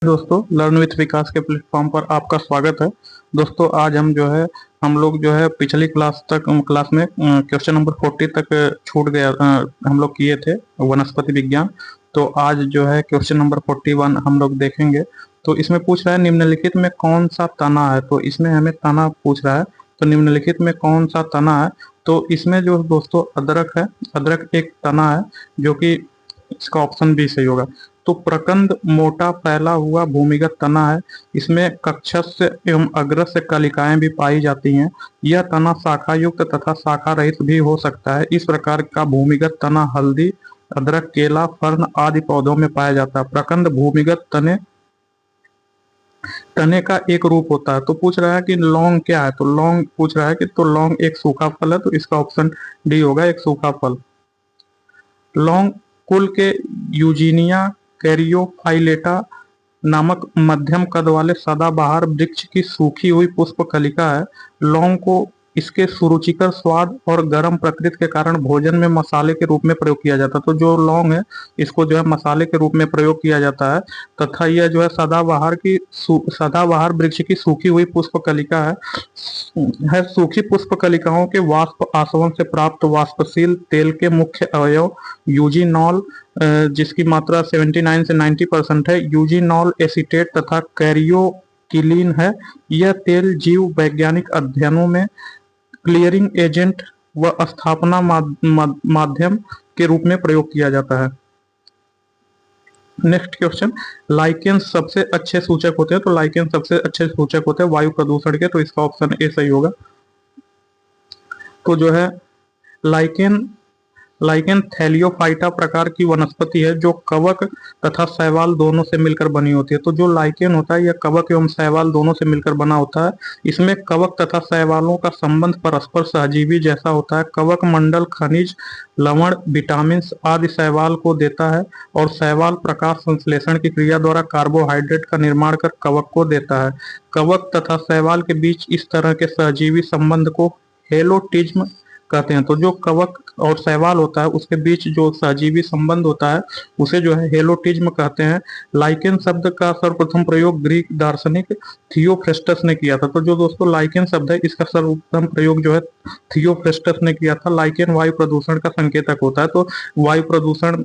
दोस्तों, learn with विकास के platform पर आपका स्वागत है। दोस्तों, आज हम लोग जो है पिछली क्लास में क्वेश्चन नंबर 40 तक छूट गया, हम लोग किए थे वनस्पति विज्ञान। तो आज जो है क्वेश्चन नंबर 41 हम लोग देखेंगे। तो इसमें पूछ रहा है निम्नलिखित में कौन सा तना है। तो इसमें हमें तना पूछ रहा है, तो निम्नलिखित में कौन सा तना है। तो इसमें जो दोस्तों अदरक है, अदरक एक तना है, जो कि इसका ऑप्शन बी सही होगा। तो प्रकंद मोटा फैला हुआ भूमिगत तना है। इसमें कक्षस्य एवं अग्रस्य कलिकाएं भी पाई जाती हैं। यह तना शाखा युक्त तथा शाखा रहित भी हो सकता है। इस प्रकार का भूमिगत तना हल्दी, अदरक, केला, फर्ण आदि पौधों में पाया जाता है। प्रकंद भूमिगत तने तने का एक रूप होता है। तो पूछ रहा है कि लौंग क्या है। तो लौंग पूछ रहा है कि तो लौंग एक सूखा फल है। तो इसका ऑप्शन डी होगा, एक सूखा फल। लौंग कुल के यूजीनिया कैरियोफाइलेटा नामक मध्यम कद वाले सदाबहार वृक्ष की सूखी हुई पुष्प कलिका है। लौंग को इसके सुरुचिकर स्वाद और गर्म प्रकृति के कारण भोजन में मसाले के रूप में प्रयोग किया जाता है। तो जो लौंग है, इसको जो है मसाले के रूप में प्रयोग किया जाता है। तथा यह जो है सदाबहार वृक्ष की सूखी हुई पुष्प कलिका है। सूखी पुष्प कलिकाओं के वाष्प आसवन से प्राप्त वाष्पशील तेल के मुख्य अवयव यूजीनॉल, जिसकी मात्रा 79 से 90% है, यूजीनॉल एसीटेट तथा कैरियोकिलीन है। यह तेल जीव वैज्ञानिक अध्ययनों में क्लियरिंग एजेंट व स्थापना माध्यम के रूप में प्रयोग किया जाता है। नेक्स्ट क्वेश्चन, लाइकेन सबसे अच्छे सूचक होते हैं। तो लाइकेन सबसे अच्छे सूचक होते हैं वायु प्रदूषण के। तो इसका ऑप्शन ए सही होगा। तो जो है लाइकेन लाइकेन थैलियोफाइटा प्रकार की वनस्पति है, जो कवक तथा शैवाल दोनों से मिलकर बनी होती है। तो जो लाइकेन होता है, यह कवक एवं शैवाल दोनों से मिलकर बना होता है। इसमें कवक तथा शैवालों का संबंध परस्पर सहजीवी जैसा होता है। कवक मंडल खनिज, लवण, विटामिन आदि शैवाल को देता है और शैवाल प्रकाश संश्लेषण की क्रिया द्वारा कार्बोहाइड्रेट का निर्माण कर कवक को देता है। कवक तथा शैवाल के बीच इस तरह के सहजीवी संबंध को हेलोटिज्म कहते हैं। तो जो कवक और शैवाल होता है, उसके बीच जो सहजीवी संबंध होता है, उसे जो है हेलोटिज्म कहते हैं। लाइकेन शब्द का सर्वप्रथम प्रयोग ग्रीक दार्शनिक थियोफ्रेस्टस ने किया था। तो जो दोस्तों लाइकेन शब्द है, इसका सर्वप्रथम प्रयोग जो है थियोफ्रेस्टस ने किया था। लाइकेन वायु प्रदूषण का संकेतक होता है। तो वायु प्रदूषण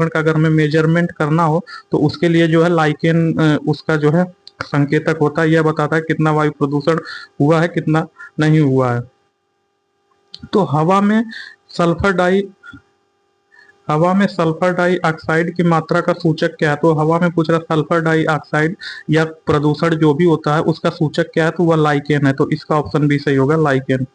का अगर हमें मेजरमेंट करना हो, तो उसके लिए जो है लाइकेन उसका जो है संकेतक होता है। यह बताता है कितना वायु प्रदूषण हुआ है, कितना नहीं हुआ है। तो हवा में सल्फर डाइऑक्साइड की मात्रा का सूचक क्या है। तो हवा में पूछ रहा सल्फर डाइऑक्साइड या प्रदूषण जो भी होता है, उसका सूचक क्या है। तो वह लाइकेन है। तो इसका ऑप्शन भी सही होगा, लाइकेन।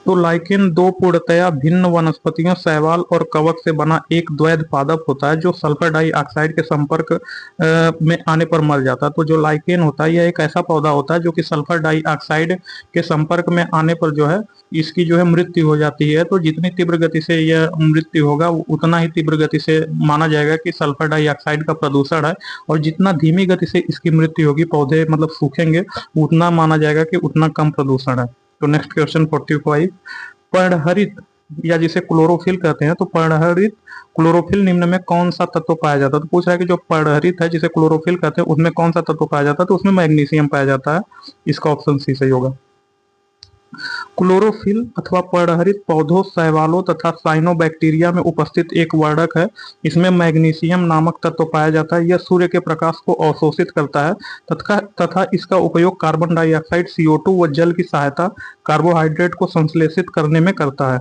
तो लाइकेन दो पूर्णतया भिन्न वनस्पतियों शैवाल और कवक से बना एक द्वैध पादप होता है, जो सल्फर डाइऑक्साइड के संपर्क में आने पर मर जाता है। तो जो लाइकेन होता है, यह एक ऐसा पौधा होता है जो कि सल्फर डाइऑक्साइड के संपर्क में आने पर जो है इसकी जो है मृत्यु हो जाती है। तो जितनी तीव्र गति से यह मृत्यु होगा, उतना ही तीव्र गति से माना जाएगा कि सल्फर डाइऑक्साइड का प्रदूषण है। और जितना धीमी गति से इसकी मृत्यु होगी, पौधे मतलब सूखेंगे, उतना माना जाएगा कि उतना कम प्रदूषण है। तो नेक्स्ट क्वेश्चन 45, पर्णहरित या जिसे क्लोरोफिल कहते हैं। तो पर्णहरित क्लोरोफिल निम्न में कौन सा तत्व पाया जाता है। तो पूछ रहा है कि जो पर्णहरित है, जिसे क्लोरोफिल कहते हैं, उसमें कौन सा तत्व पाया जाता है। तो उसमें मैग्नीशियम पाया जाता है। इसका ऑप्शन सी सही होगा। क्लोरोफिल अथवा पर्णहरित पौधों, शैवालों तथा साइनोबैक्टीरिया में उपस्थित एक वर्णक है। इसमें मैग्नीशियम नामक तत्व पाया जाता है। यह सूर्य के प्रकाश को अवशोषित करता है तथा इसका उपयोग कार्बन डाइऑक्साइड, CO2 व जल की सहायता कार्बोहाइड्रेट को संश्लेषित करने में करता है।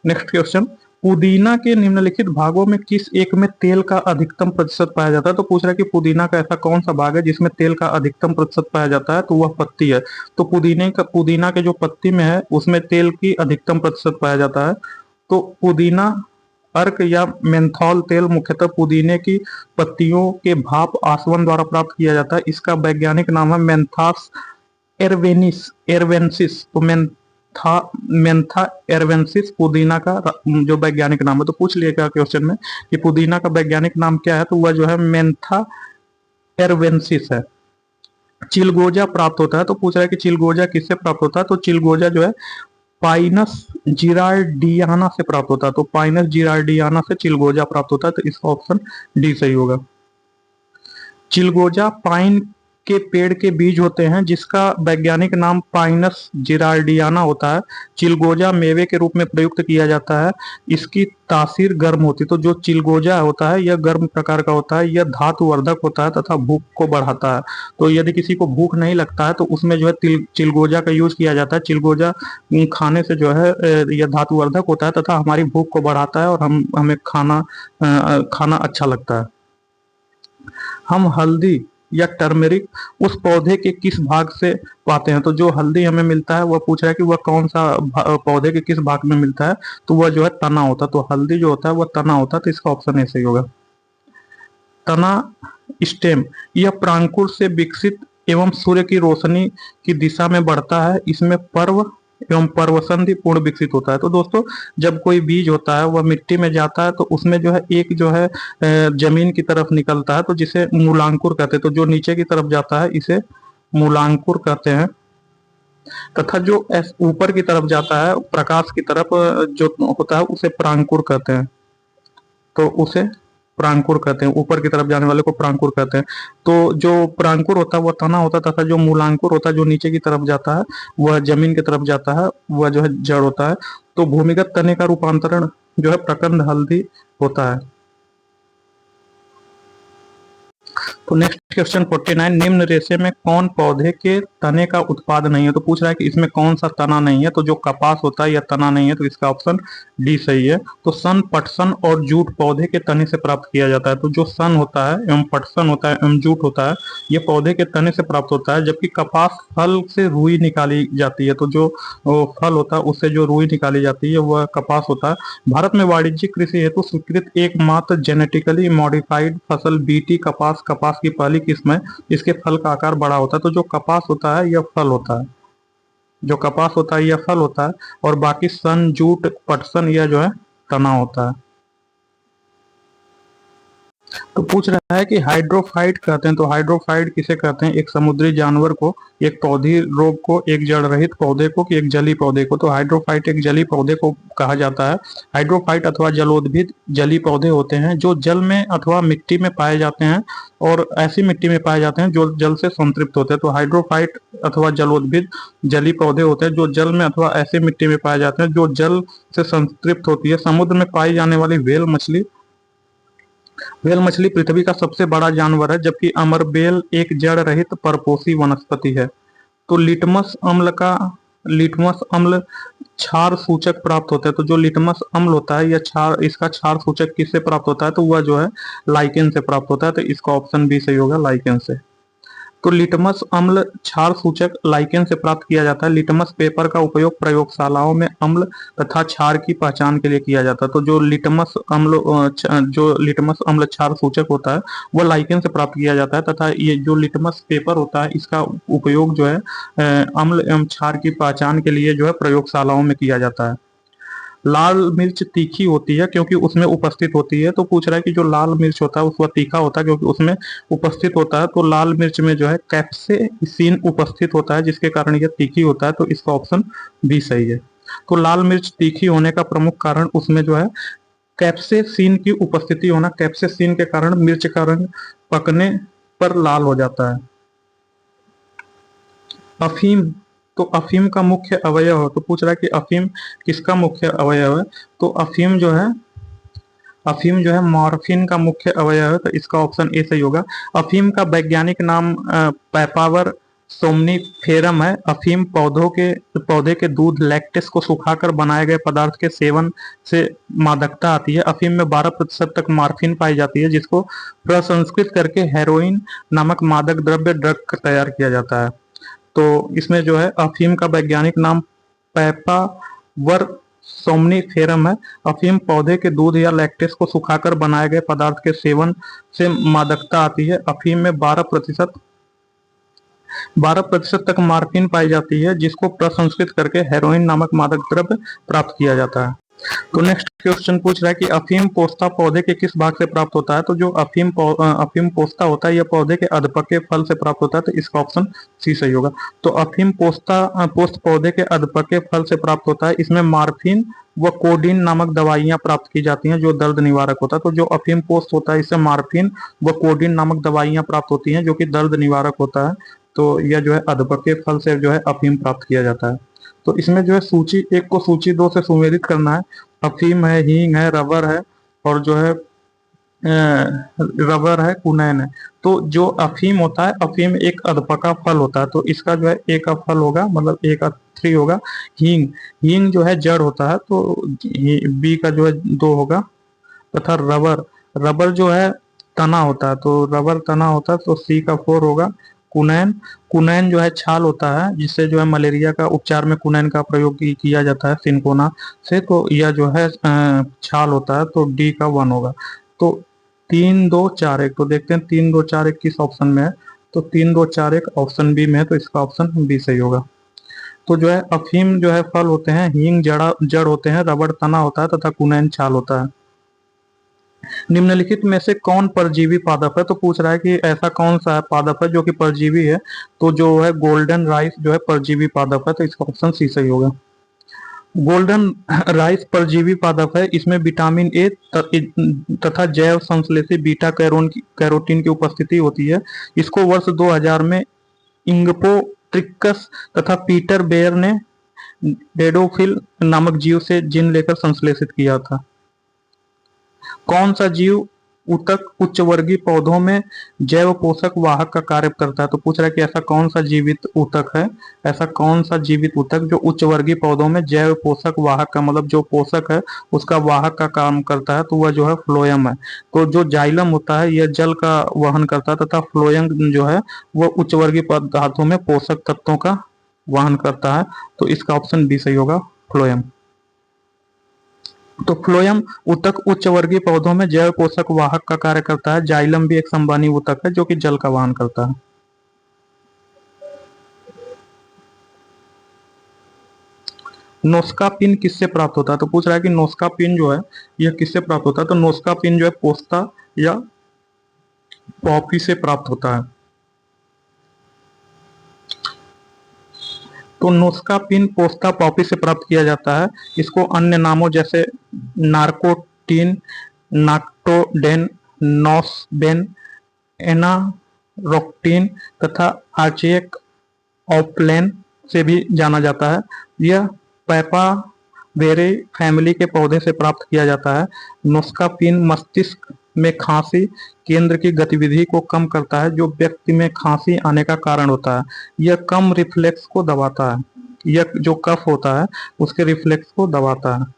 नेक्स्ट क्वेश्चन, पुदीना के निम्नलिखित भागों में किस एक में तेल का अधिकतम प्रतिशत पाया जाता है। तो पूछ रहा है कि पुदीना का ऐसा कौन सा भाग है जिसमें तेल का अधिकतम प्रतिशत पाया जाता है। तो वह पत्ती है। तो पुदीना के जो पत्ती में है, उसमें तेल की अधिकतम प्रतिशत पाया जाता है। तो पुदीना अर्क या मेंथॉल तेल मुख्यतः पुदीने की पत्तियों के भाप आसवन द्वारा प्राप्त किया जाता है। इसका वैज्ञानिक नाम है मेंथास एरवेंसिस। तो मेंथा एरवेंसिस पुदीना का जो वैज्ञानिक नाम है। तो पूछ लिएगा क्वेश्चन में कि पुदीना का वैज्ञानिक नाम क्या है। तो वह जो है मेंथा एरवेंसिस है। चिलगोजा प्राप्त होता है। तो पूछ रहा है कि चिलगोजा किससे प्राप्त होता है, तो चिलगोजा जो है पाइनस जिरार्डियाना से प्राप्त होता है। तो पाइनस जिरार्डियाना से चिलगोजा प्राप्त होता है, तो इसका ऑप्शन डी सही होगा। चिलगोजा पाइन के पेड़ के बीज होते हैं जिसका वैज्ञानिक नाम पाइनस जिरार्डियाना होता है। चिलगोजा मेवे के रूप में प्रयुक्त किया जाता है। इसकी तासीर गर्म होती है। तो जो चिलगोजा होता है यह गर्म प्रकार का होता है, यह धातुवर्धक होता है तथा भूख को बढ़ाता है। तो यदि किसी को भूख नहीं लगता है तो उसमें जो है चिलगोजा का यूज किया जाता है। चिलगोजा खाने से जो है यह धातुवर्धक होता है तथा हमारी भूख को बढ़ाता है और हमें खाना अच्छा लगता है। हम हल्दी या टर्मेरिक उस पौधे के किस भाग से पाते हैं, तो जो हल्दी हमें मिलता है वह पूछ रहा है कि वह कौन सा पौधे के किस भाग में मिलता है, तो वह जो है तना होता है। तो हल्दी जो होता है वह तना होता है, तो इसका ऑप्शन ए सही होगा। तना स्टेम यह प्रांकुर से विकसित एवं सूर्य की रोशनी की दिशा में बढ़ता है। इसमें पर्व एवं पर्वसंधि पूर्ण विकसित होता है। तो दोस्तों जब कोई बीज होता है वह मिट्टी में जाता है तो उसमें जो है एक जो है जमीन की तरफ निकलता है, तो जिसे मूलांकुर कहते हैं। तो जो नीचे की तरफ जाता है इसे मूलांकुर कहते हैं, तथा जो ऊपर की तरफ जाता है प्रकाश की तरफ जो होता है उसे प्रांकुर कहते हैं। तो उसे प्रांकुर कहते हैं, ऊपर की तरफ जाने वाले को प्रांकुर कहते हैं। तो जो प्रांकुर होता है वह तना होता है, तथा जो मूलांकुर होता है जो नीचे की तरफ जाता है वह जमीन की तरफ जाता है, वह जो है जड़ होता है। तो भूमिगत तने का रूपांतरण जो है प्रकंद हल्दी होता है। तो नेक्स्ट क्वेश्चन 49, निम्न रेशे में कौन पौधे के तने का उत्पाद नहीं है, तो पूछ रहा है कि इसमें कौन सा तना नहीं है, तो जो कपास होता है यह तना नहीं है, तो इसका ऑप्शन डी सही है। तो सन, पटसन और जूट पौधे के तने से प्राप्त किया जाता है। तो जो सन होता है एवं पटसन होता है एवं जूट होता है यह पौधे के तने से प्राप्त होता है, जबकि कपास फल से रुई निकाली जाती है। तो जो फल होता है उससे जो रुई निकाली जाती है वह कपास होता है। भारत में वाणिज्यिक कृषि हेतु स्वीकृत एकमात्र जेनेटिकली मॉडिफाइड फसल बीटी कपास की पहली किस्म है। इसके फल का आकार बड़ा होता है। तो जो कपास होता है यह फल होता है, जो कपास होता है यह फल होता है, और बाकी सन, जूट, पटसन यह जो है तना होता है। तो पूछ रहा है कि हाइड्रोफाइट कहते हैं, तो हाइड्रोफाइट किसे कहते हैं, एक समुद्री जानवर को, एक पौधी रोग को, एक जड़ रहित पौधे को, कि एक जली पौधे को। तो हाइड्रोफाइट एक जली पौधे को कहा जाता है। हाइड्रोफाइट अथवा जलोद्भिद जली पौधे होते हैं जो जल में अथवा मिट्टी में पाए जाते हैं, और ऐसी मिट्टी में पाए जाते हैं जो जल से संतृप्त होते हैं। तो हाइड्रोफाइट अथवा जलोद्भिद जली पौधे होते हैं जो जल में अथवा ऐसी मिट्टी में पाए जाते हैं जो जल से संतृप्त होती है। समुद्र में पाई जाने वाली व्हेल मछली पृथ्वी का सबसे बड़ा जानवर है, जबकि अमरबेल एक जड़ रहित परपोषी वनस्पति है। तो लिटमस अम्ल क्षार सूचक प्राप्त होता है। तो जो लिटमस अम्ल होता है यह क्षार, इसका क्षार सूचक किससे प्राप्त होता है, तो वह जो है लाइकेन से प्राप्त होता है। तो इसका ऑप्शन बी सही होगा, लाइकेन से। तो लिटमस अम्ल क्षार सूचक लाइकेन से प्राप्त किया जाता है। लिटमस पेपर का उपयोग प्रयोगशालाओं में अम्ल तथा क्षार की पहचान के लिए किया जाता है। तो जो लिटमस अम्ल क्षार सूचक होता है वह लाइकेन से प्राप्त किया जाता है, तथा ये जो लिटमस पेपर होता है इसका उपयोग जो है अम्ल एवं क्षार की पहचान के लिए जो है प्रयोगशालाओं में किया जाता है। लाल मिर्च तीखी होती है क्योंकि उसमें उपस्थित होती है। तो पूछ रहा है कि जो लाल मिर्च होता है उसका तीखा होता है क्योंकि उसमें उपस्थित होता है। तो लाल मिर्च में जो है कैप्सेसिन उपस्थित होता है जिसके कारण यह तीखी होता है। तो इसका ऑप्शन बी सही है। तो लाल मिर्च तीखी होने का प्रमुख कारण उसमें जो है कैप्सेसिन की उपस्थिति होना। कैप्सेसिन के कारण मिर्च का रंग पकने पर लाल हो जाता है। अफीम, तो अफीम का मुख्य अवयव है। तो पूछ रहा है कि अफीम किसका मुख्य अवयव है, तो अफीम जो है मॉर्फिन का मुख्य अवयव है। तो इसका ऑप्शन ए सही होगा। अफीम का वैज्ञानिक नाम पैपावर सोमनीफेरम है। अफीम पौधे के दूध लैक्टेस को सुखाकर बनाए गए पदार्थ के सेवन से मादकता आती है। अफीम में 12% तक मॉर्फिन पाई जाती है जिसको प्रसंस्कृत करके हेरोइन नामक मादक द्रव्य ड्रग तैयार किया जाता है। तो इसमें जो है अफीम का वैज्ञानिक नाम पैपावर सोमनीफेरम है। अफीम पौधे के दूध या लैक्टेस को सुखाकर बनाए गए पदार्थ के सेवन से मादकता आती है। अफीम में 12% तक मॉर्फिन पाई जाती है जिसको प्रसंस्कृत करके हेरोइन नामक मादक द्रव्य प्राप्त किया जाता है। तो नेक्स्ट क्वेश्चन पूछ रहा है कि अफीम पोस्ता पौधे के किस भाग से प्राप्त होता है। तो जो अफीम पोस्ता होता है यह पौधे के अधपके फल से प्राप्त होता है, तो इसका ऑप्शन सी सही होगा। तो अफीम पोस्त पौधे के अधपके फल से प्राप्त होता है। इसमें मार्फिन व कोडीन नामक दवाइयां प्राप्त की जाती हैं जो दर्द निवारक होता है। तो जो अफीम पोस्त होता है इससे मार्फिन व कोडीन नामक दवाइयां प्राप्त होती हैं जो कि दर्द निवारक होता है। तो यह जो है अधपके फल से जो है अफीम प्राप्त किया जाता है। तो इसमें जो है सूची एक को सूची दो से सुमेलित करना है। अफीम है, हींग है, रबर है और जो है रबर है, कुनैन है। तो जो अफीम होता है, अफीम एक अधपका फल होता है, तो इसका जो है ए का फल होगा, मतलब ए का 3 होगा। हींग हींग जो है जड़ होता है, तो बी का जो है 2 होगा। तथा रबर रबर जो है तना होता है, तो रबर तना होता है, तो सी का 4 होगा। कुनैन कुनैन जो है छाल होता है, जिससे जो है मलेरिया का उपचार में कुनैन का प्रयोग किया जाता है सिनकोना से, तो यह जो है छाल होता है, तो डी का 1 होगा। तो 3 2 4 1, तो देखते हैं 3 2 4 1 किस ऑप्शन में है। तो 3 2 4 1 ऑप्शन बी में है, तो इसका ऑप्शन बी सही होगा। तो जो है अफीम जो है फल होते हैं, हींग जड़ होते हैं, रबड़ तना होता है तथा कुनैन छाल होता है। निम्नलिखित में से कौन परजीवी पादप है। तो पूछ रहा है कि ऐसा कौन सा पादप है जो कि परजीवी है। तो जो है गोल्डन राइस जो है परजीवी पादप है, तो इसका ऑप्शन सी सही होगा। गोल्डन राइस परजीवी पादप है। इसमें विटामिन ए तथा जैव संश्लेषी बीटा कैरोटीन की उपस्थिति होती है। इसको वर्ष 2000 में इंगपो ट्रिकस तथा पीटर बेयर ने डेडोफिल नामक जीव से जीन लेकर संश्लेषित किया था। कौन सा जीव ऊतक उच्च वर्गीय पौधों में जैव पोषक वाहक का कार्य करता है। तो पूछ रहा है कि ऐसा कौन सा जीवित ऊतक है, ऐसा कौन सा जीवित ऊतक जो उच्च वर्गीय पौधों में जैव पोषक वाहक का, मतलब जो पोषक है उसका वाहक का काम करता है, तो वह जो है फ्लोएम है। तो जो जाइलम होता है यह जल का वहन करता है तथा फ्लोएम जो है वह उच्च वर्गीय पदार्थों में पोषक तत्वों का वहन करता है, तो इसका ऑप्शन बी सही होगा, फ्लोएम। तो फ्लोएम ऊतक उच्च वर्गीय पौधों में जैव पोषक वाहक का कार्य करता है। जाइलम भी एक संवहनी ऊतक है जो कि जल का वहन करता है। नोस्का पिन किससे प्राप्त होता है। तो पूछ रहा है कि नोस्का पिन जो है यह किससे प्राप्त होता है। तो नोस्का पिन जो है पोस्ता या पॉपी से प्राप्त होता है। तो नोस्का पिन पोस्ता पॉपी से प्राप्त किया जाता है। इसको अन्य नामों जैसे नार्कोटीन, नाक्टोडेन, नॉसबेन, एनारोक्टिन तथा आर्चेक ऑप्लेन से भी जाना जाता है। यह पैपावेरे फैमिली के पौधे से प्राप्त किया जाता है। नोस्कापिन मस्तिष्क में खांसी केंद्र की गतिविधि को कम करता है, जो व्यक्ति में खांसी आने का कारण होता है। यह कम रिफ्लेक्स को दबाता है, यह जो कफ होता है उसके रिफ्लेक्स को दबाता है।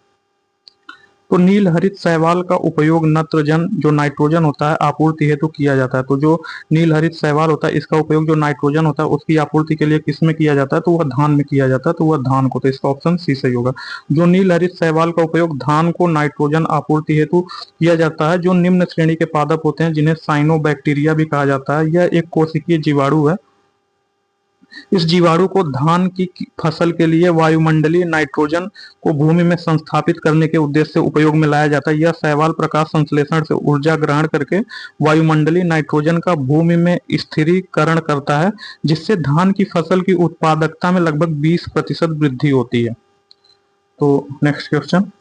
तो नील हरित शैवाल का उपयोग नत्रजन जो नाइट्रोजन होता है आपूर्ति हेतु किया जाता है। तो जो नील हरित शैवाल होता है इसका उपयोग जो नाइट्रोजन होता है उसकी आपूर्ति के लिए किस में किया जाता है। तो वह धान में किया जाता है, तो वह धान को, तो इसका ऑप्शन सी सही होगा। जो नील हरित शैवाल का उपयोग धान को नाइट्रोजन आपूर्ति हेतु किया जाता है, जो निम्न श्रेणी के पादप होते हैं जिन्हें साइनोबैक्टीरिया भी कहा जाता है। यह एक कोशिकीय जीवाणु है। इस जीवाणु को धान की फसल के लिए वायुमंडलीय नाइट्रोजन को भूमि में संस्थापित करने के उद्देश्य से उपयोग में लाया जाता है। यह शैवाल प्रकाश संश्लेषण से ऊर्जा ग्रहण करके वायुमंडलीय नाइट्रोजन का भूमि में स्थिरीकरण करता है, जिससे धान की फसल की उत्पादकता में लगभग 20% वृद्धि होती है। तो नेक्स्ट क्वेश्चन,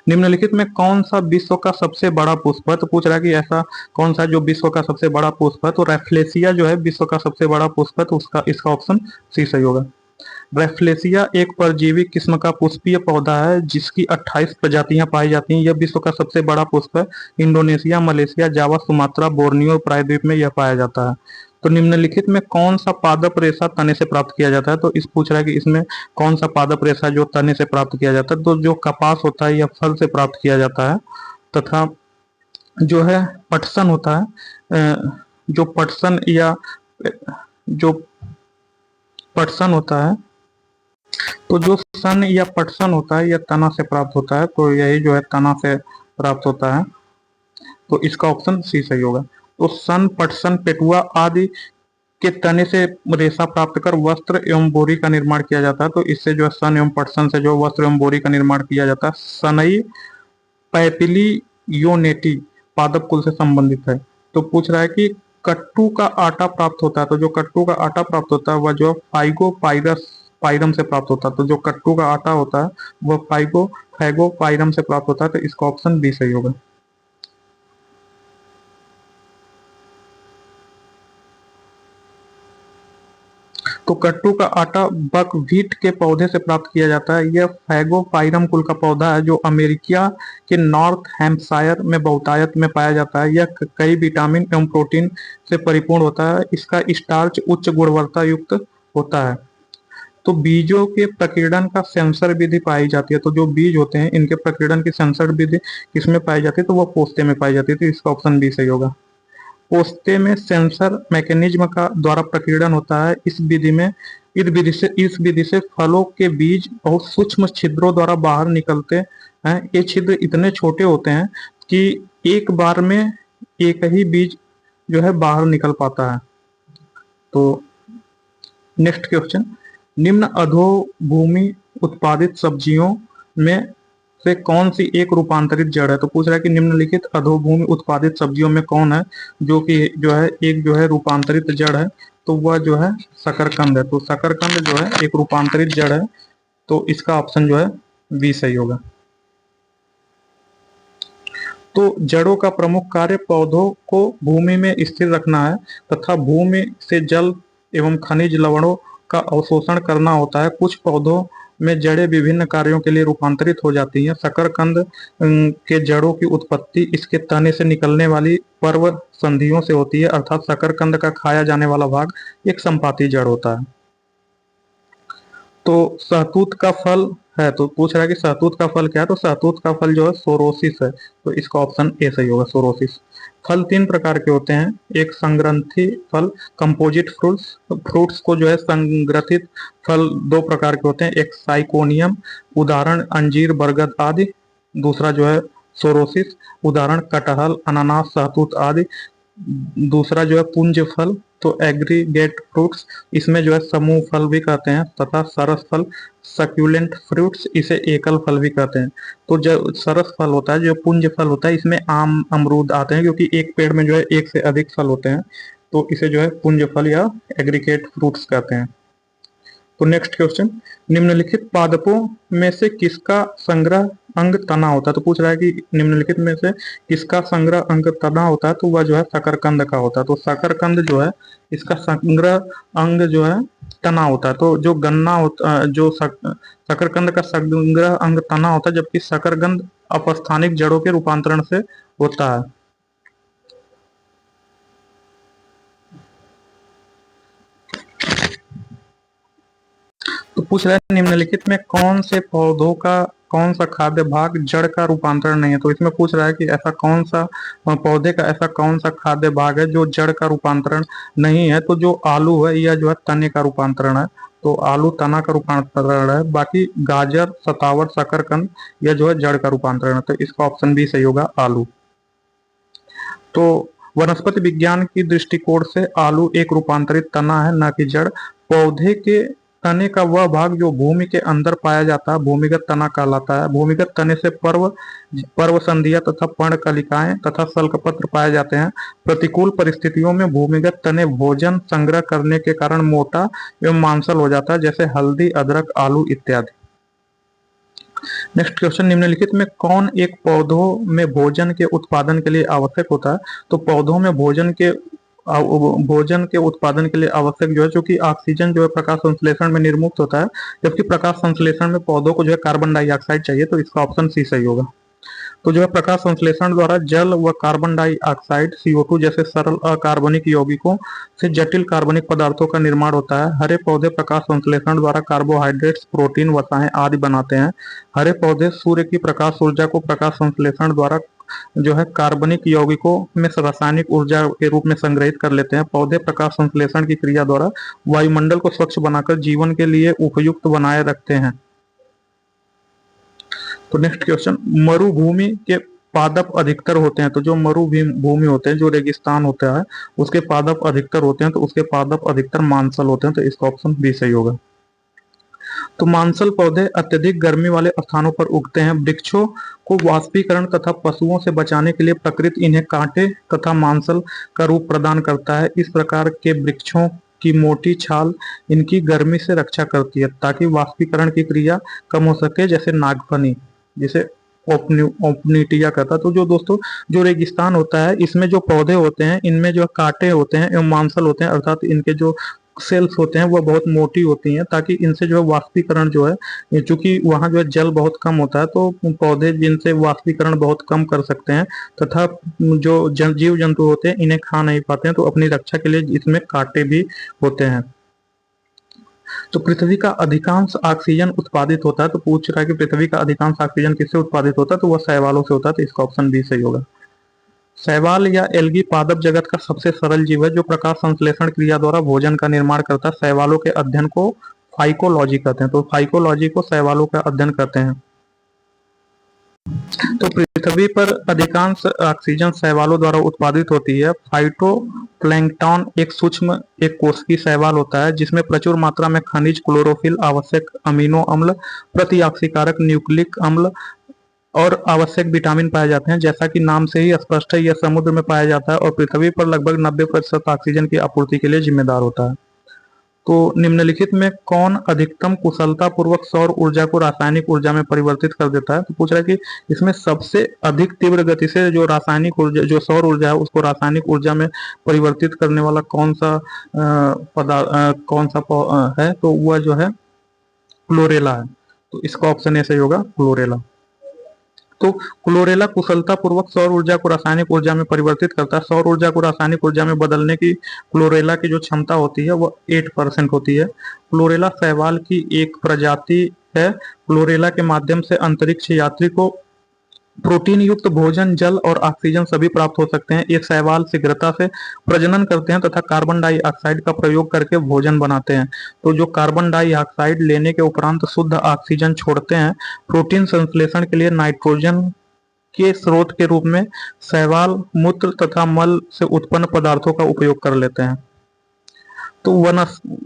निम्नलिखित में कौन सा विश्व का सबसे बड़ा पुष्प है। तो पूछ रहा है कि ऐसा कौन सा जो विश्व का सबसे बड़ा पुष्प है। तो रेफ्लेसिया जो है विश्व का सबसे बड़ा पुष्प है, तो उसका इसका ऑप्शन सी सही होगा। रेफ्लेसिया एक परजीवी किस्म का पुष्पीय पौधा है जिसकी 28 प्रजातियां पाई जाती हैं। यह विश्व का सबसे बड़ा पुष्प है। इंडोनेशिया, मलेशिया, जावा, सुमात्रा, बोर्नियो प्रायद्वीप में यह पाया जाता है। तो निम्नलिखित में कौन सा पादप रेशा तने से प्राप्त किया जाता है। तो इस पूछ रहा है कि इसमें कौन सा पादप रेशा जो तने से प्राप्त किया जाता है। तो जो कपास होता है यह फल से प्राप्त किया जाता है, तथा जो है पटसन होता है, जो पटसन या जो पटसन होता है, तो जो सन या पटसन होता है यह तना से प्राप्त होता है। तो यही जो है तना से प्राप्त होता है, तो इसका ऑप्शन सी सही होगा। तो सन, पटसन, पेटुआ आदि के तने से रेशा प्राप्त कर वस्त्र एवं बोरी का निर्माण किया जाता है। तो इससे जो है सन एवं पटसन से जो वस्त्र एवं बोरी का निर्माण किया जाता है। सनई पैपिलियोनेटी पादप कुल से संबंधित है। तो पूछ रहा है कि कट्टू का आटा प्राप्त होता है। तो जो कट्टू का आटा प्राप्त होता है वह जो फाइगोपाइरस पाइरम से प्राप्त होता है। तो जो कट्टू का आटा होता है वह फैगोपाइरम से प्राप्त होता है। तो इसका ऑप्शन बी सही होगा। तो कट्टू का आटा बकव्हीट के पौधे से प्राप्त किया जाता है। यह फैगोपाइरम कुल का पौधा है जो अमेरिका के नॉर्थ हैम्पशायर में बहुतायत में पाया जाता है। यह कई विटामिन एवं प्रोटीन से परिपूर्ण होता है। इसका स्टार्च उच्च गुणवत्ता युक्त होता है। तो बीजों के प्रकीर्णन का सेंसर विधि पाई जाती है। तो जो बीज होते हैं इनके प्रकीर्णन की सेंसर विधि किसमें पाई जाती है? तो वह पोस्ते में पाई जाती है। तो इसका ऑप्शन बी सही होगा। पोस्ते में सेंसर मैकेनिज्म का द्वारा प्रकीर्णन होता है। इस विधि से फलों के बीज बहुत सूक्ष्म छिद्रों द्वारा बाहर निकलते हैं। ये छिद्र इतने छोटे होते हैं कि एक बार में एक ही बीज जो है बाहर निकल पाता है। तो नेक्स्ट क्वेश्चन, निम्न अधोभूमि उत्पादित सब्जियों में से कौन सी एक रूपांतरित जड़ है? तो पूछ रहा है कि निम्नलिखित अधोभूमि उत्पादित सब्जियों में कौन है जो है एक जो है रूपांतरित जड़ है? तो वह जो है शकरकंद है। तो शकरकंद जो है एक रूपांतरित जड़ है। तो इसका ऑप्शन जो है बी सही होगा। तो जड़ों का प्रमुख कार्य पौधों को भूमि में स्थिर रखना है तथा भूमि से जल एवं खनिज लवणों का अवशोषण करना होता है। कुछ पौधों में जड़ें विभिन्न कार्यों के लिए रूपांतरित हो जाती हैं। शकरकंद के जड़ों की उत्पत्ति इसके तने से निकलने वाली पर्व संधियों से होती है, अर्थात शकरकंद का खाया जाने वाला भाग एक संपाती जड़ होता है। तो सहतूत का फल है। तो पूछ रहा है कि सहतूत का फल क्या है? तो सहतूत का फल जो है सोरोसिस है। तो इसका ऑप्शन ए सही होगा, सोरोसिस। फल तीन प्रकार के होते हैं। एक संग्रंथि फल, कंपोजिट फ्रूट्स को जो है संग्रथित फल दो प्रकार के होते हैं। एक साइकोनियम, उदाहरण अंजीर बरगद आदि। दूसरा जो है सोरोसिस, उदाहरण कटहल अनानास सहतूत आदि। दूसरा जो है पुंज फल, तो एग्रीगेट फ्रूट्स, इसमें जो है समूह फल भी कहते हैं। तथा सरस फल, सक्यूलेंट फ्रूट्स, इसे एकल फल भी कहते हैं। तो जो सरस फल होता है, जो पुंज फल होता है, इसमें आम अमरूद आते हैं क्योंकि एक पेड़ में जो है एक से अधिक फल होते हैं। तो इसे जो है पुंज फल या एग्रीगेट फ्रूट्स कहते हैं। तो नेक्स्ट क्वेश्चन, निम्नलिखित पादपों में से किसका संग्रह अंग तना होता है? तो पूछ रहा है कि निम्नलिखित में से किसका संग्रह अंग तना होता है? तो वह जो है शकरकंद का होता है। तो शकरकंद जो है इसका संग्रह अंग जो है तना होता है। तो जो गन्ना होता जो शकरकंद का संग्रह अंग तना होता है, जबकि शकरकंद अपस्थानिक जड़ों के रूपांतरण से होता है। तो पूछ रहा है निम्नलिखित में कौन से पौधों का कौन सा खाद्य भाग जड़ का रूपांतरण नहीं है? तो इसमें पूछ रहा है कि ऐसा कौन सा पौधे का ऐसा कौन सा खाद्य भाग है जो जड़ का रूपांतरण नहीं है? तो जो आलू है यह जो है तने का रूपांतरण है। तो आलू तना का रूपांतरण है। बाकी गाजर, सतावर, शकरकंद यह जो है जड़ का रूपांतरण है। तो इसका ऑप्शन भी सही होगा, आलू। तो वनस्पति विज्ञान की दृष्टिकोण से आलू एक रूपांतरित तना है, न कि जड़। पौधे के तने का वह भाग जो भूमि के अंदर पाया जाता है भूमिगत तना कहलाता है। भूमिगत तने से पर्व संधियां तथा पर्णकलिकाएं तथा सल्कपत्र पाए जाते हैं। प्रतिकूल परिस्थितियों में भूमिगत तने भोजन संग्रह करने के कारण मोटा एवं मांसल हो जाता है, जैसे हल्दी, अदरक, आलू इत्यादि। नेक्स्ट क्वेश्चन, निम्नलिखित में कौन एक पौधों में भोजन के उत्पादन के लिए आवश्यक होता है? तो पौधों में भोजन के उत्पादन के लिए आवश्यक जो है, चूंकि ऑक्सीजन जो है प्रकाश संश्लेषण में निर्मुक्त होता है, जबकि प्रकाश संश्लेषण में पौधों को जो है कार्बन डाइऑक्साइड चाहिए। तो इसका ऑप्शन सी सही होगा। तो जो है प्रकाश संश्लेषण द्वारा जल व कार्बन डाइऑक्साइड CO2 जैसे सरल अकार्बनिक यौगिकों से जटिल कार्बनिक पदार्थों का निर्माण होता है। हरे पौधे प्रकाश संश्लेषण द्वारा कार्बोहाइड्रेट्स, प्रोटीन, वसाएं आदि बनाते हैं। हरे पौधे सूर्य की प्रकाश ऊर्जा को प्रकाश संश्लेषण द्वारा जो है कार्बनिक यौगिकों में रासायनिक ऊर्जा के रूप में संग्रहित कर लेते हैं। पौधे प्रकाश संश्लेषण की क्रिया द्वारा वायुमंडल को स्वच्छ बनाकर जीवन के लिए उपयुक्त बनाए रखते हैं। तो नेक्स्ट क्वेश्चन, मरुभूमि के पादप अधिकतर होते हैं, तो जो मरुभूमि होते हैं, जो रेगिस्तान होता है, उसके पादप अधिकतर होते हैं, तो उसके पादप अधिकतर मांसल होते हैं, तो इसका ऑप्शन बी सही होगा। तो मांसल पौधे अत्यधिक गर्मी वाले स्थानों पर उगते हैं। वृक्षों को वाष्पीकरण तथा पशुओं से बचाने के लिए प्रकृति इन्हें कांटे तथा मांसल का रूप प्रदान करता है। इस प्रकार के वृक्षों की मोटी छाल इनकी गर्मी से रक्षा करती है, ताकि वाष्पीकरण की क्रिया कम हो सके, जैसे नागफनी, जिसे ओपनीटिया कहता है। तो जो दोस्तों, जो रेगिस्तान होता है, इसमें जो पौधे होते हैं, इनमें जो कांटे होते हैं एवं मांसल होते हैं, अर्थात इनके जो सेल्स होते हैं वह बहुत मोटी होती हैं, ताकि इनसे जो है वाष्पीकरण जो है, चूंकि वहाँ जो है जल बहुत कम होता है, तो पौधे जिनसे वाष्पीकरण बहुत कम कर सकते हैं तथा जो जीव जंतु होते हैं इन्हें खा नहीं पाते हैं, तो अपनी रक्षा के लिए इसमें कांटे भी होते हैं। तो पृथ्वी का अधिकांश ऑक्सीजन उत्पादित होता है, तो पूछ रहा है कि पृथ्वी का अधिकांश ऑक्सीजन किससे उत्पादित होता है, तो वह शैवालों से होता है, तो इसका ऑप्शन बी सही होगा। शैवाल या एल्गी पादप जगत का सबसे सरल जीव है, जो प्रकाश संश्लेषण क्रिया द्वारा भोजन का निर्माण करता है। शैवालों के अध्ययन को फाइकोलॉजी कहते हैं, तो फाइकोलॉजी को शैवालों का अध्ययन कहते हैं। तो पृथ्वी पर अधिकांश ऑक्सीजन शैवालों द्वारा उत्पादित होती है। फाइटोप्लैंक्टन एक सूक्ष्म एक कोशिकीय शैवाल होता है, जिसमें प्रचुर मात्रा में खनिज, क्लोरोफिल, आवश्यक अमीनो अम्ल, प्रतिऑक्सीकारक न्यूक्लिक अम्ल और आवश्यक विटामिन पाए जाते हैं। जैसा कि नाम से ही स्पष्ट है, यह समुद्र में पाया जाता है और पृथ्वी पर लगभग 90% ऑक्सीजन की आपूर्ति के लिए जिम्मेदार होता है। तो निम्नलिखित में कौन अधिकतम कुशलता पूर्वक सौर ऊर्जा को रासायनिक ऊर्जा में परिवर्तित कर देता है, तो पूछ रहा है कि इसमें सबसे अधिक तीव्र गति से जो रासायनिक ऊर्जा, जो सौर ऊर्जा है, उसको रासायनिक ऊर्जा में परिवर्तित करने वाला कौन सा है, तो वह जो है क्लोरेला है, तो इसका ऑप्शन ए सही होगा, क्लोरेला। तो क्लोरेला कुशलता पूर्वक सौर ऊर्जा को रासायनिक ऊर्जा में परिवर्तित करता है। सौर ऊर्जा को रासायनिक ऊर्जा में बदलने की क्लोरेला की जो क्षमता होती है वह 8% होती है। क्लोरेला शैवाल की एक प्रजाति है। क्लोरेला के माध्यम से अंतरिक्ष यात्री को प्रोटीन युक्त भोजन, जल और ऑक्सीजन सभी प्राप्त हो सकते हैं। ये शैवाल शीघ्रता से प्रजनन करते हैं तथा कार्बन डाइऑक्साइड का प्रयोग करके भोजन बनाते हैं। तो जो कार्बन डाइऑक्साइड लेने के उपरांत शुद्ध ऑक्सीजन छोड़ते हैं, प्रोटीन संश्लेषण के लिए नाइट्रोजन के स्रोत के रूप में शैवाल मूत्र तथा मल से उत्पन्न पदार्थों का उपयोग कर लेते हैं। तो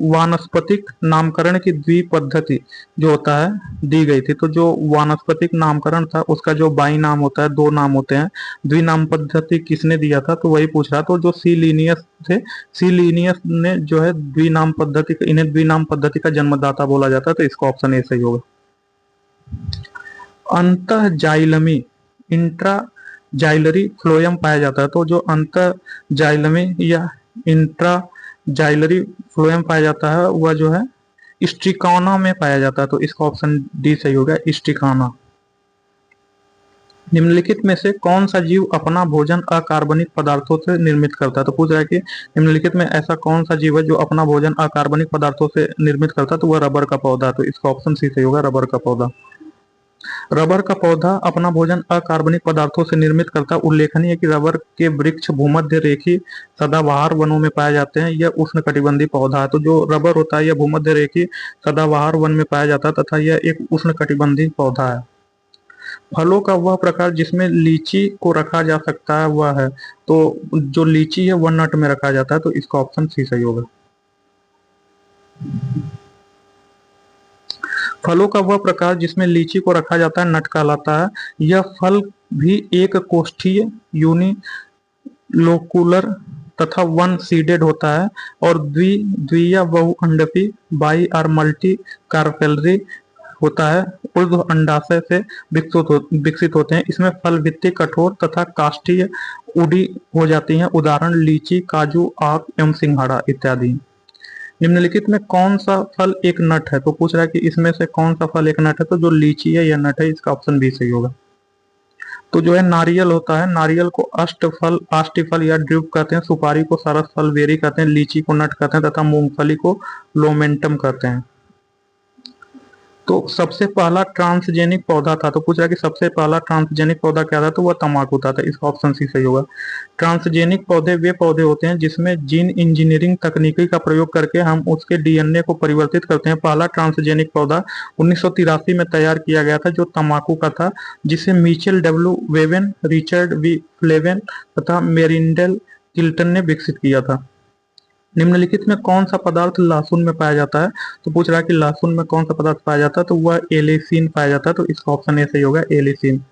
वानस्पतिक नामकरण की द्विपद्धति जो होता है दी गई थी। तो जो वानस्पतिक नामकरण था उसका जो बाई नाम होता है, दो नाम होते हैं। द्विनाम पद्धति किसने दिया था, तो वही पूछ रहा। तो जो सी लीनियस थे, सी लीनियस ने जो है द्विनाम पद्धति, इन्हें द्विनाम पद्धति का जन्मदाता बोला जाता है, तो इसका ऑप्शन ए सही होगा। अंतः जाइलमी इंट्रा जाइलरी फ्लोएम पाया जाता है। तो जो अंतः जाइलमी या इंट्रा जाइलरी फ्लोएम पाया जाता है वह जो है स्ट्रिकाना में पाया जाता है, तो इसका ऑप्शन डी सही होगा, स्ट्रिकाना। निम्नलिखित में से कौन सा जीव अपना भोजन अकार्बनिक पदार्थों से निर्मित करता है, तो पूछ रहा है कि निम्नलिखित में ऐसा कौन सा जीव है जो अपना भोजन अकार्बनिक पदार्थों से निर्मित करता है, तो वह रबर का पौधा, तो इसका ऑप्शन सी सही होगा, रबर का पौधा। रबर का पौधा अपना भोजन अकार्बनिक पदार्थों से निर्मित करता है। उल्लेखनीय है कि रबर के वृक्ष भूमध्य रेखीय सदाबहार वनों में पाए जाते हैं। यह उष्णकटिबंधीय पौधा है। तो जो रबर होता है यह भूमध्य रेखीय सदाबहार वन में पाया जाता है तथा यह एक उष्णकटिबंधीय पौधा है। फलों का वह प्रकार जिसमें लीची को रखा जा सकता है वह है, तो जो लीची है वह नट में रखा जाता है, तो इसका ऑप्शन सी सही होगा। फलों का वह प्रकार जिसमें लीची को रखा जाता है नट कहलाता है। यह फल भी एक कोष्ठीय यूनिलोकुलर तथा वन सीडेड होता है और द्विया बहुअंडपी बाई और मल्टी कार्पेलरी होता है। ऊर्ध्व अंडाशय से विकसित होते हैं। इसमें फल भित्ति कठोर तथा काष्ठीय उड़ी हो जाती हैं। उदाहरण लीची, काजू, आक एवं सिंघाड़ा इत्यादि। निम्नलिखित में कौन सा फल एक नट है, तो पूछ रहा है कि इसमें से कौन सा फल एक नट है, तो जो लीची है यह नट है, इसका ऑप्शन बी सही होगा। तो जो है नारियल होता है, नारियल को अष्टफल, आष्टिफल या ड्रूप कहते हैं। सुपारी को सरस फल, बेरी कहते हैं। लीची को नट कहते हैं तथा मूंगफली को लोमेंटम कहते हैं। तो सबसे पहला ट्रांसजेनिक पौधा था, तो पूछ रहा है कि सबसे पहला ट्रांसजेनिक पौधा क्या था, तो वह तंबाकू था, तो इसका ऑप्शन सी सही होगा। ट्रांसजेनिक पौधे वे पौधे होते हैं जिसमें जीन इंजीनियरिंग तकनीकी का प्रयोग करके हम उसके डीएनए को परिवर्तित करते हैं। पहला ट्रांसजेनिक पौधा 1983 में तैयार किया गया था जो तंबाकू का था, जिसे मिचेल डब्ल्यू वेवेन, रिचर्ड वी फ्लेवेन तथा मेरिंडेल किल्टन ने विकसित किया था। निम्नलिखित में कौन सा पदार्थ लहसुन में पाया जाता है, तो पूछ रहा है कि लहसुन में कौन सा पदार्थ पाया जाता है, तो वह एलिसीन पाया जाता है, तो इसका ऑप्शन ए सही होगा, एलिसीन।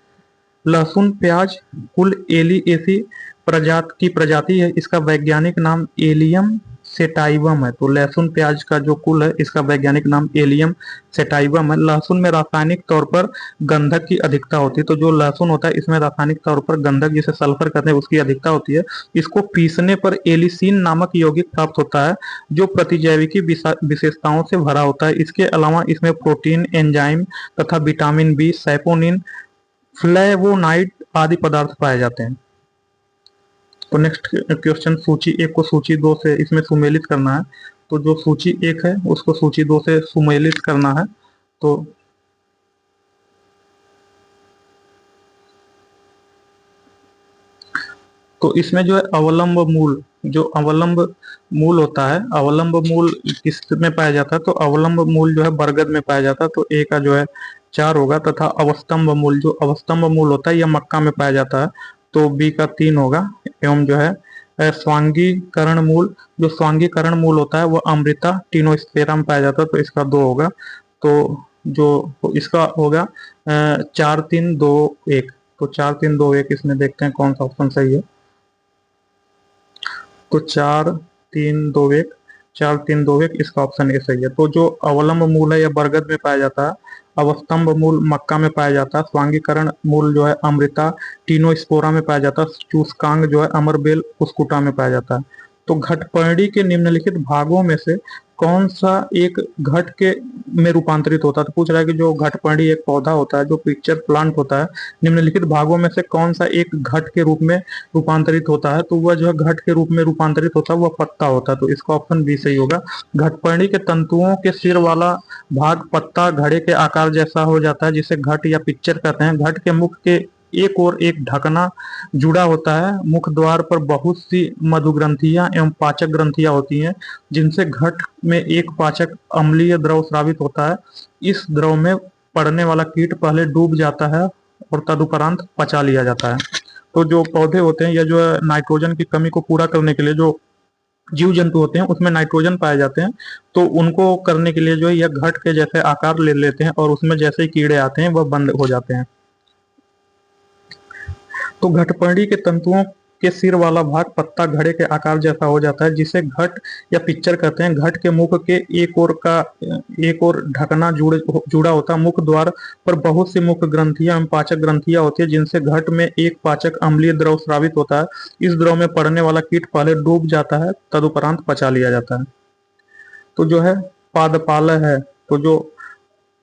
लहसुन प्याज कुल एलिएसी प्रजाति है, इसका वैज्ञानिक नाम एलियम सेटाइवम है। तो लहसुन प्याज का जो कुल है इसका वैज्ञानिक नाम एलियम सेटाइवम है। लहसुन में रासायनिक तौर पर गंधक की अधिकता होती है, तो जो लहसुन होता है इसमें रासायनिक तौर पर गंधक जिसे सल्फर कहते हैं उसकी अधिकता होती है। इसको पीसने पर एलिसीन नामक यौगिक प्राप्त होता है जो प्रतिजैविकी विशेषताओं से भरा होता है। इसके अलावा इसमें प्रोटीन, एंजाइम तथा विटामिन बी, सैपोनिन, फ्लेवोनाइड आदि पदार्थ पाए जाते हैं। तो नेक्स्ट क्वेश्चन, सूची एक को सूची दो से इसमें सुमेलित करना है। तो जो सूची एक है उसको सूची दो से सुमेलित करना है। तो इसमें जो है अवलंब मूल, जो अवलंब मूल होता है, अवलंब मूल किस में पाया जाता है, तो अवलंब मूल जो है बरगद में पाया जाता है, तो ए का जो है 4 होगा। तथा अवस्तंभ मूल, जो अवस्तंभ मूल होता है यह मक्का में पाया जाता है, तो बी का 3 होगा। एवं जो है स्वांगीकरण मूल, जो स्वांगीकरण मूल होता है वह अमृता टिनोस्फेरा में पाया जाता है, तो इसका 2 होगा। तो जो इसका होगा 4 3 2 1, तो 4 3 2 1 इसमें देखते हैं कौन सा ऑप्शन सही है। तो 4 3 2 1, 4 3 2 1 इसका ऑप्शन ए सही है। तो जो अवलंब मूल है यह बरगद में पाया जाता है, अवस्तंभ मूल मक्का में पाया जाता है, स्वांगीकरण मूल जो है अमृता टीनोस्पोरा में पाया जाता है, चूसकांग जो है अमरबेल कुस्कुटा में पाया जाता है। तो घटपर्णी के निम्नलिखित भागों में से कौन सा एक घट के में रूपांतरित होता है, तो पूछ रहा है कि जो घटपर्णी एक पौधा होता है जो पिक्चर प्लांट होता है, निम्नलिखित भागों में से कौन सा एक घट के रूप में रूपांतरित होता है, तो वह जो है घट के रूप में रूपांतरित होता है वह पत्ता होता है, तो इसका ऑप्शन बी सही होगा। घटपर्णी के तंतुओं के सिर वाला भाग पत्ता घड़े के आकार जैसा हो जाता है जिसे घट या पिक्चर कहते हैं। घट के मुख के एक और एक ढकना जुड़ा होता है। मुख द्वार पर बहुत सी मधुग्रंथियां एवं पाचक ग्रंथियां होती हैं जिनसे घट में एक पाचक अम्लीय द्रव स्रावित होता है। इस द्रव में पड़ने वाला कीट पहले डूब जाता है और तदुपरांत पचा लिया जाता है। तो जो पौधे होते हैं या जो है नाइट्रोजन की कमी को पूरा करने के लिए जो जीव जंतु होते हैं उसमें नाइट्रोजन पाए जाते हैं, तो उनको करने के लिए जो है यह घट के जैसे आकार ले लेते हैं और उसमें जैसे ही कीड़े आते हैं वह बंद हो जाते हैं। तो घटपर्णी के तंतुओं के सिर वाला भाग पत्ता घड़े के आकार जैसा हो जाता है जिसे घट या पिक्चर कहते हैं। घट के मुख के एक और ढकना जुड़ा होता है। मुख द्वार पर बहुत सी मुख ग्रंथियां एवं पाचक ग्रंथियां होती है जिनसे घट में एक पाचक अम्लीय द्रव स्रावित होता है। इस द्रव में पड़ने वाला कीट पहले डूब जाता है तदुपरांत पचा लिया जाता है। तो जो है पादपालय है, तो जो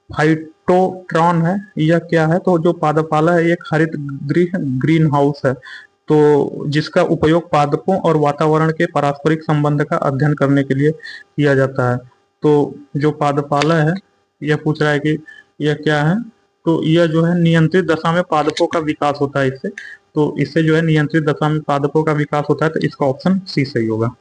फाइटोट्रॉन है यह क्या है, तो जो पादपाला है एक हरित गृह ग्रीन हाउस है, तो जिसका उपयोग पादपों और वातावरण के पारस्परिक संबंध का अध्ययन करने के लिए किया जाता है। तो जो पादपाला है यह पूछ रहा है कि यह क्या है, तो यह जो है नियंत्रित दशा में पादपों का विकास होता है इससे, तो इससे जो है नियंत्रित दशा में पादपों का विकास होता है, तो इसका ऑप्शन सी सही होगा।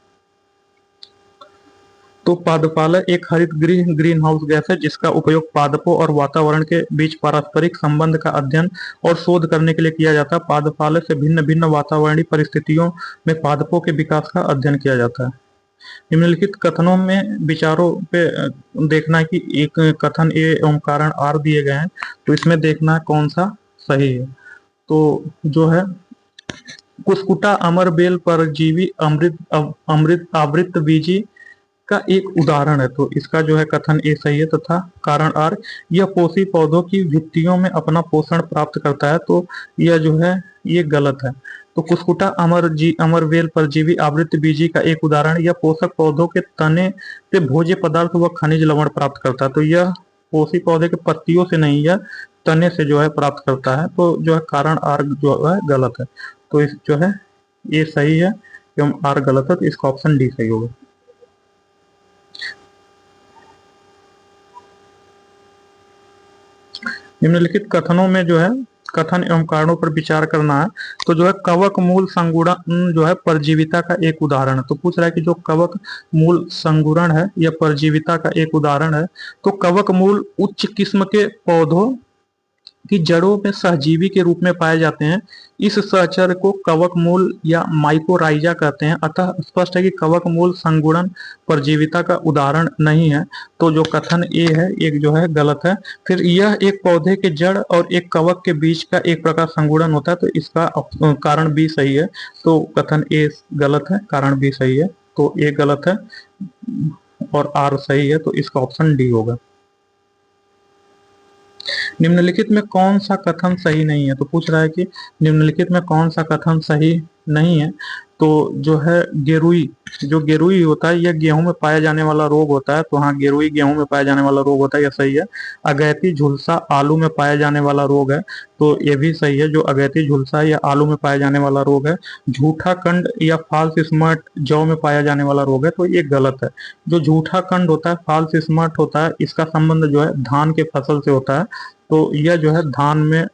तो पादपालय एक हरित गृह ग्रीन हाउस गैस है जिसका उपयोग पादपों और वातावरण के बीच पारस्परिक संबंध का अध्ययन और शोध करने के लिए किया जाता है। पादपालय से भिन्न भिन्न वातावरणीय परिस्थितियों में पादपों के विकास का अध्ययन किया जाता है। निम्नलिखित कथनों में विचारों पे देखना है कि एक कथन ए एवं कारण आर दिए गए हैं, तो इसमें देखना है कौन सा सही है। तो जो है कुस्कुटा अमरबेल परजीवी अमृत आवृत बीजी का एक उदाहरण है, तो इसका जो है कथन ए सही है तथा कारण आर, यह पोषी पौधों की भित्तियों में अपना पोषण प्राप्त करता है, तो यह जो है ये गलत है। तो कुस्कुटा अमरवेल परजीवी आवृत्त बीजी का एक उदाहरण, यह पोषक पौधों के तने से भोज्य पदार्थ व खनिज लवण प्राप्त करता है, तो यह पोषी पौधे के पत्तियों से नहीं, यह तने से जो है प्राप्त करता है, तो जो है कारण आर जो है गलत है। तो इस जो है ये सही है एवं आर गलत है, तो इसका ऑप्शन डी सही होगा। निम्नलिखित कथनों में जो है कथन एवं कारणों पर विचार करना है। तो जो है कवक मूल संगुणन जो है परजीविता का एक उदाहरण है। तो पूछ रहा है कि जो कवक मूल संगुणन है यह परजीविता का एक उदाहरण है। तो कवक मूल उच्च किस्म के पौधों की जड़ों में सहजीवी के रूप में पाए जाते हैं। इस सहचर को कवक मूल या माइकोराइजा कहते हैं। अतः स्पष्ट है कि कवक मूल संगुणन परजीविता का उदाहरण नहीं है। तो जो कथन ए है एक जो है गलत है। फिर यह एक पौधे के जड़ और एक कवक के बीच का एक प्रकार संगुणन होता है, तो इसका कारण बी सही है। तो कथन ए गलत है, कारण बी सही है। तो ए गलत है और आर सही है, तो इसका ऑप्शन डी होगा। निम्नलिखित में कौन सा कथन सही नहीं है? तो पूछ रहा है कि निम्नलिखित में कौन सा कथन सही नहीं है। तो जो है गेरुई, जो गेरुई होता है यह गेहूं में पाया जाने वाला रोग होता है। तो हाँ, गेरुई गेहूं में पाया जाने वाला रोग होता है, यह सही है। अगैती झुलसा आलू में पाया जाने वाला रोग है, तो ये भी सही है। जो अगैती झुलसा या आलू में पाया जाने वाला रोग है। झूठा कंड या फाल्स स्मर्ट जौ में पाया जाने वाला रोग है, तो ये गलत है। जो झूठा कंड होता है, फाल्स स्मर्ट होता है, इसका संबंध जो है धान के फसल से होता है। तो यह जो है धान में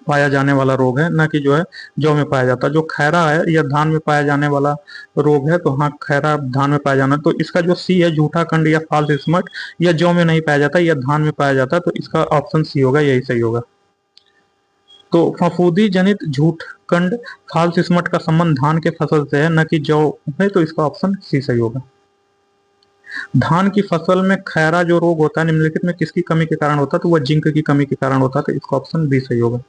पाया जाने वाला रोग है, न कि जो है जौ में पाया जाता है। जो खैरा है यह धान में पाया जाने वाला रोग है। तो हाँ, खैरा धान में पाया जाना। तो इसका जो सी है झूठा कंड या फाल्स स्मट, यह जौ में नहीं पाया जाता, यह धान में पाया जाता है। तो इसका ऑप्शन सी होगा, यही सही होगा। तो फफूंदी जनित झूठ कंड फाल्स स्मट का संबंध धान के फसल से है, न कि जौ है। तो इसका ऑप्शन सी सही होगा। धान की फसल में खैरा जो रोग होता है निम्नलिखित में किसकी कमी के कारण होता है? तो वह जिंक की कमी के कारण होता है। तो इसका ऑप्शन बी सही होगा।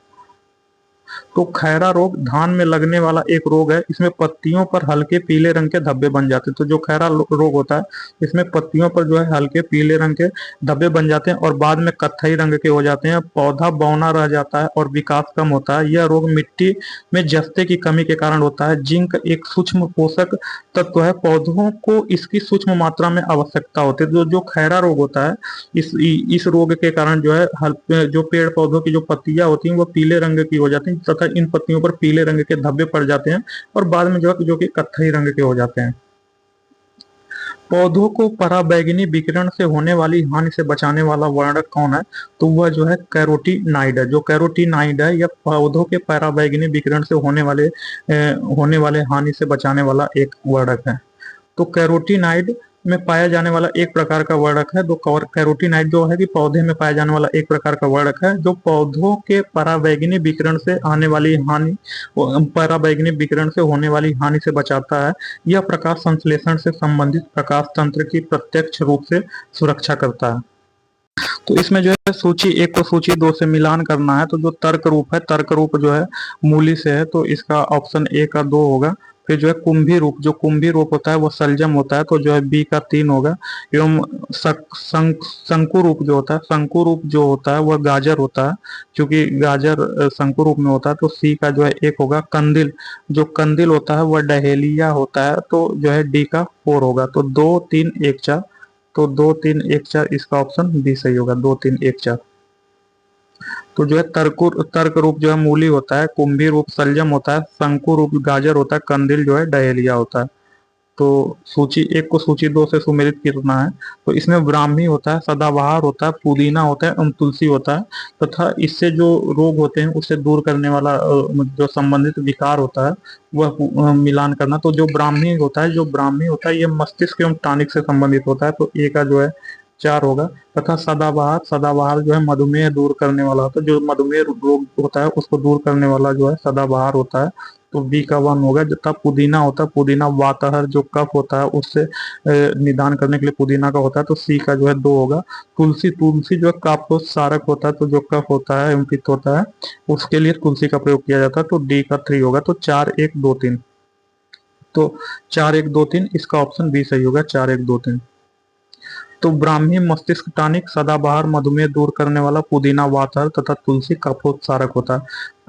तो खैरा रोग धान में लगने वाला एक रोग है। इसमें पत्तियों पर हल्के पीले रंग के धब्बे बन जाते हैं। तो जो खैरा रोग होता है इसमें पत्तियों पर जो है हल्के पीले रंग के धब्बे बन जाते हैं और बाद में कत्थई रंग के हो जाते हैं। पौधा बौना रह जाता है और विकास कम होता है। यह रोग मिट्टी में जस्ते की कमी के कारण होता है। जिंक एक सूक्ष्म पोषक तत्व है, पौधों को इसकी सूक्ष्म मात्रा में आवश्यकता होती है। जो खैरा रोग होता है इस रोग के कारण जो है जो पेड़ पौधों की जो पत्तियां होती हैं वो पीले रंग की हो जाती हैं तथा इन पत्तियों पर पीले रंग के धब्बे पड़ जाते हैं और बाद में जो कि कत्थई रंग के हो जाते हैं। पौधों को पराबैंगनी विकिरण से होने वाली हानि से बचाने वाला वर्णक कौन है? तो वह जो है कैरोटीनाइड है। जो कैरोटीनाइड है यह पौधों के पराबैंगनी विकिरण से होने वाले हानि से बचाने वाला एक वर्णक है। तो कैरोटीनाइड में पाया जाने वाला एक प्रकार का वर्णक है। तो कैरोटीनाइड जो है कि पौधे में पाया जाने वाला एक प्रकार का वर्णक है जो पौधों के पराबैंगनी विकिरण से आने वाली हानि, पराबैंगनी विकिरण से होने वाली हानि से बचाता है। यह प्रकाश संश्लेषण से संबंधित प्रकाश तंत्र की प्रत्यक्ष रूप से सुरक्षा करता है। तो इसमें जो है सूची एक को सूची दो से मिलान करना है। तो जो तर्क रूप है, तर्क रूप जो है मूली से है, तो इसका ऑप्शन ए का 2 होगा। फिर जो है कुंभी रूप, जो कुंभी रूप होता है वो सलजम होता है, तो जो है बी का 3 होगा। एवं शंकु रूप जो होता है, शंकु रूप जो होता है वह गाजर होता है, क्योंकि गाजर शंकु रूप में होता है। तो सी का जो है 1 होगा। कंदिल, जो कंदिल होता है वह डहेलिया होता है, तो जो है डी का 4 होगा। तो 2 3 1 4, तो 2 3 1 4 इसका ऑप्शन बी सही होगा। 2 3 1 4। तो जो है तर्क रूप जो है मूली होता है, कुंभी रूप सलजम होता है, शंकु रूप गाजर होता है, कंदिल जो है डहेलिया होता है। तो सूची एक को सूची दो से सुमेलित करना है। तो इसमें ब्राह्मी होता है, सदाबहार होता है, पुदीना होता है एवं तुलसी होता है तथा इससे जो रोग होते हैं उसे दूर करने वाला जो संबंधित विकार होता है वह मिलान करना। तो जो ब्राह्मी होता है, जो ब्राह्मी होता है, यह मस्तिष्क एवं टॉनिक से संबंधित होता है। तो ए का जो है 4 होगा। तथा सदाबहार, सदाबहार जो है मधुमेह दूर करने वाला होता है। जो मधुमेह रोग होता है उसको दूर करने वाला जो है सदाबहार होता है। तो बी का 1 होगा। तथा पुदीना होता है, पुदीना वातहर जो कफ होता है उससे निदान करने के लिए पुदीना का होता है। तो सी का जो है 2 होगा। तुलसी, तुलसी जो है कापोत्सारक होता है, तो जो कफ होता है एवं पित्त होता है उसके लिए तुलसी का प्रयोग किया जाता है। तो डी का 3 होगा। तो 4 1 2 3, तो 4 1 2 3 इसका ऑप्शन बी सही होगा। 4 1 2 3। तो ब्राह्मी मस्तिष्क टॉनिक, सदाबहार मधुमेह दूर करने वाला, पुदीना वातहर तथा तुलसी कफोत्सारक होता है।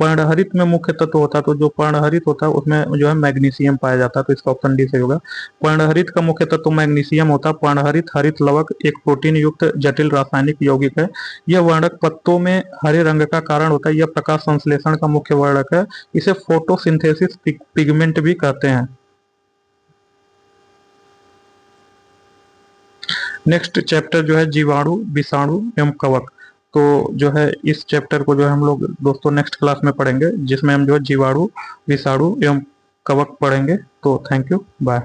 पर्णहरित में मुख्य तत्व होता है, तो जो पर्णहरित होता है उसमें जो है मैग्नीशियम पाया जाता है। तो इसका ऑप्शन डी सही होगा। पर्णहरित का मुख्य तत्व मैग्नीशियम होता है। पर्णहरित हरित लवक एक प्रोटीन युक्त जटिल रासायनिक यौगिक है। यह वर्णक पत्तों में हरे रंग का कारण होता है। यह प्रकाश संश्लेषण का मुख्य वर्णक है। इसे फोटोसिंथेसिस पिगमेंट भी कहते हैं। नेक्स्ट चैप्टर जो है जीवाणु, विषाणु एवं कवक। तो जो है इस चैप्टर को जो है हम लोग दोस्तों नेक्स्ट क्लास में पढ़ेंगे, जिसमें हम जो है जीवाणु, विषाणु एवं कवक पढ़ेंगे। तो थैंक यू, बाय।